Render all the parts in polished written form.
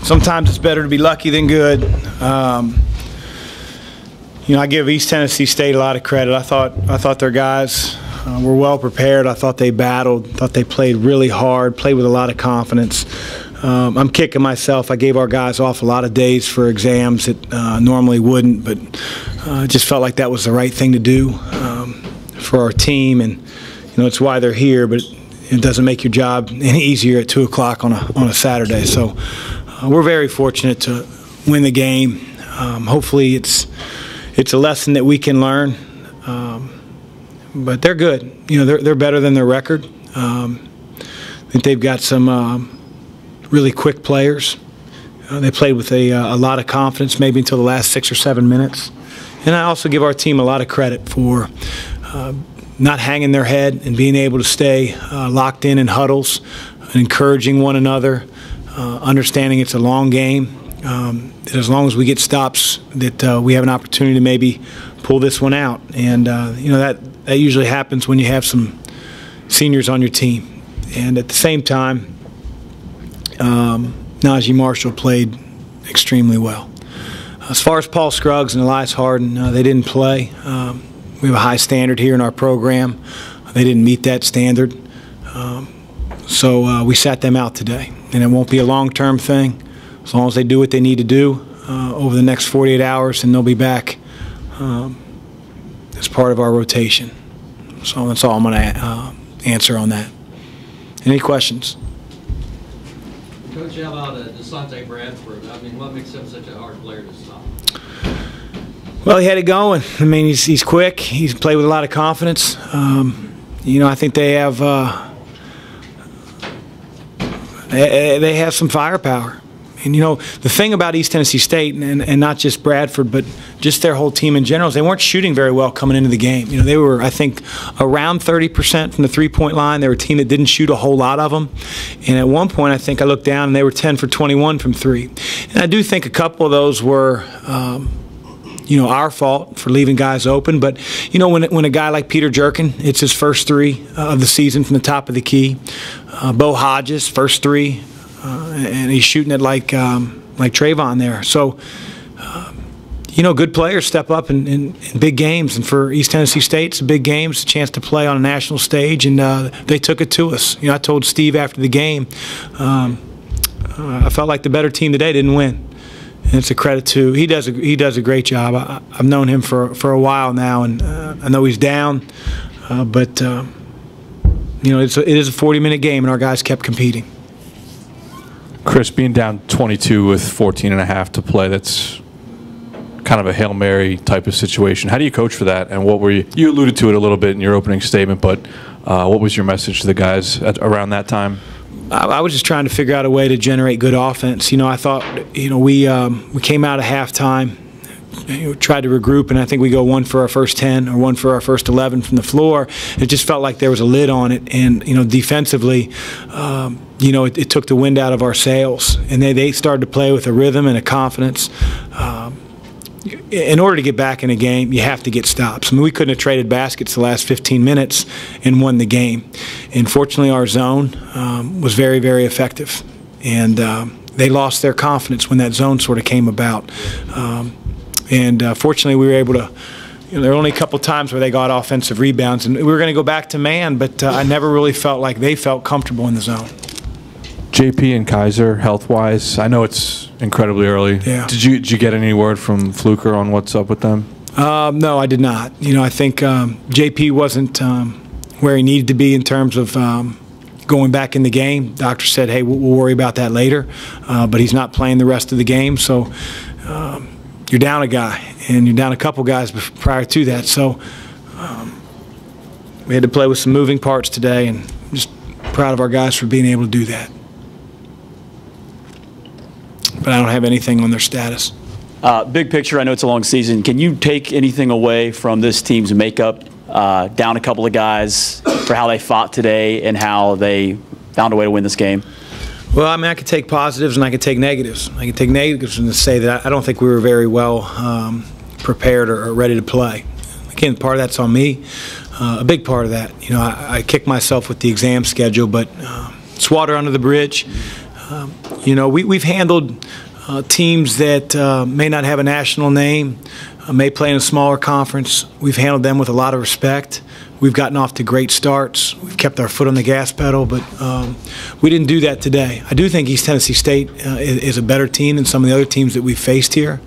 sometimes it's better to be lucky than good. You know, I give East Tennesse State a lot of credit. I thought their guys were well prepared. I thought they battled. Thought they played really hard. Played with a lot of confidence. I'm kicking myself. I gave our guys off a lot of days for exams that normally wouldn't, but just felt like that was the right thing to do for our team. And you know, it's why they're here. But it doesn't make your job any easier at 2 o'clock on a Saturday. So we're very fortunate to win the game. Hopefully, it's a lesson that we can learn. But they're good. You know, they're better than their record. I think they've got some really quick players. They played with a lot of confidence, maybe until the last 6 or 7 minutes. And I also give our team a lot of credit for not hanging their head and being able to stay locked in huddles, and encouraging one another, understanding it's a long game. That as long as we get stops, that we have an opportunity to maybe pull this one out. And you know, that usually happens when you have some seniors on your team. And at the same time, Najee Marshall played extremely well. As far as Paul Scruggs and Elias Harden, they didn't play. We have a high standard here in our program. They didn't meet that standard. So we sat them out today. And it won't be a long-term thing. As long as they do what they need to do over the next 48 hours, and they'll be back as part of our rotation. So that's all I'm going to answer on that. Any questions? Coach, how about Desante Bradford? I mean, what makes him such a hard player to stop? Well, he had it going. I mean, he's quick. He's played with a lot of confidence. You know, I think they have some firepower. And, you know, the thing about East Tennesse State, and not just Bradford, but just their whole team in general, is they weren't shooting very well coming into the game. You know, they were, I think, around 30% from the three-point line. They were a team that didn't shoot a whole lot of them. And at one point, I think I looked down, and they were 10 for 21 from three. And I do think a couple of those were you know, our fault for leaving guys open. But, you know, when a guy like Peter Jerkin, it's his first three of the season from the top of the key. Bo Hodges, first three. And he's shooting it like Trayvon there. So, you know, good players step up in big games. And for East Tennesse State, it's a big game. It's a chance to play on a national stage, and they took it to us. You know, I told Steve after the game, I felt like the better team today didn't win. And it's a credit to he does a great job. I've known him for a while now, and I know he's down, but you know, it is a 40-minute game, and our guys kept competing. Chris, being down 22 with 14.5 to play, that's kind of a Hail Mary type of situation. How do you coach for that? And what were you alluded to it a little bit in your opening statement, but what was your message to the guys around that time? I was just trying to figure out a way to generate good offense. You know, I thought, you know, we came out of halftime, you know, tried to regroup, and I think we go 1 for our first 10 or 1 for our first 11 from the floor. It just felt like there was a lid on it, and you know, defensively, you know, it took the wind out of our sails, and they started to play with a rhythm and a confidence. In order to get back in a game, you have to get stops. I mean, we couldn't have traded baskets the last 15 minutes and won the game. And fortunately, our zone was very, very effective, and they lost their confidence when that zone sort of came about. Fortunately, we were able to, you know, there were only a couple times where they got offensive rebounds, and we were going to go back to man, but I never really felt like they felt comfortable in the zone. JP and Kaiser, health-wise, I know it's incredibly early. Yeah. Did you get any word from Fluker on what's up with them? No, I did not. You know, I think JP wasn't where he needed to be in terms of going back in the game. Doctor said, hey, we'll worry about that later, but he's not playing the rest of the game. So you're down a guy, and you're down a couple guys prior to that. So we had to play with some moving parts today, and I'm just proud of our guys for being able to do that. But I don't have anything on their status. Big picture, I know it's a long season. Can you take anything away from this team's makeup, down a couple of guys, for how they fought today and how they found a way to win this game? Well, I mean, I could take positives and I could take negatives. I could take negatives and say that I don't think we were very well prepared or ready to play. Again, part of that's on me. A big part of that, you know, I kick myself with the exam schedule, but it's water under the bridge. You know, we've handled teams that may not have a national name, may play in a smaller conference. We've handled them with a lot of respect. We've gotten off to great starts. We've kept our foot on the gas pedal, but we didn't do that today. I do think East Tennesse State is a better team than some of the other teams that we've faced here,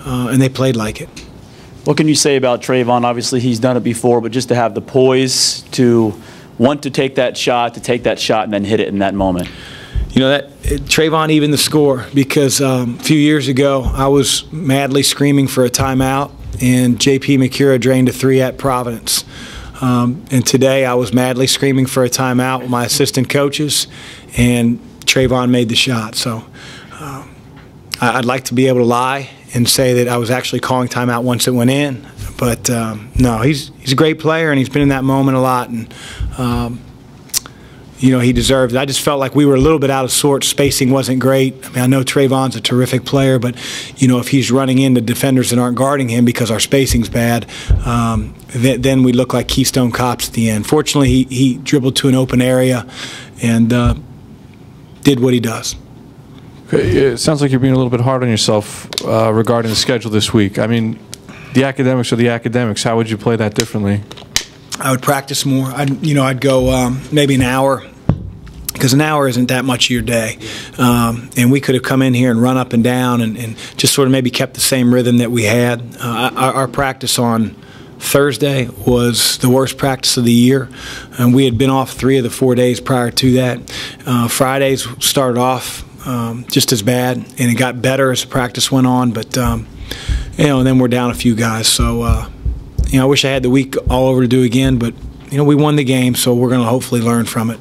and they played like it. What can you say about Trayvon? Obviously, he's done it before, but just to have the poise to want to take that shot, and then hit it in that moment. You know, Trayvon evened the score because a few years ago I was madly screaming for a timeout, and J.P. McCura drained a 3 at Providence. And today I was madly screaming for a timeout with my assistant coaches, and Trayvon made the shot. So I'd like to be able to lie and say that I was actually calling timeout once it went in. But no, he's a great player, and he's been in that moment a lot. And you know, he deserved it. I just felt like we were a little bit out of sorts. Spacing wasn't great. I mean, I know Trayvon's a terrific player, but, you know, if he's running into defenders that aren't guarding him because our spacing's bad, then we look like Keystone Cops at the end. Fortunately, he dribbled to an open area and did what he does. It sounds like you're being a little bit hard on yourself regarding the schedule this week. I mean, the academics are the academics. How would you play that differently? I would practice more. I'd go maybe an hour, because an hour isn't that much of your day. And we could have come in here and run up and down and just sort of maybe kept the same rhythm that we had. Our practice on Thursday was the worst practice of the year, and we had been off 3 of the 4 days prior to that. Fridays started off just as bad, and it got better as the practice went on, but you know, and then we're down a few guys. So you know, I wish I had the week all over to do again, but you know, we won the game, so we're going to hopefully learn from it.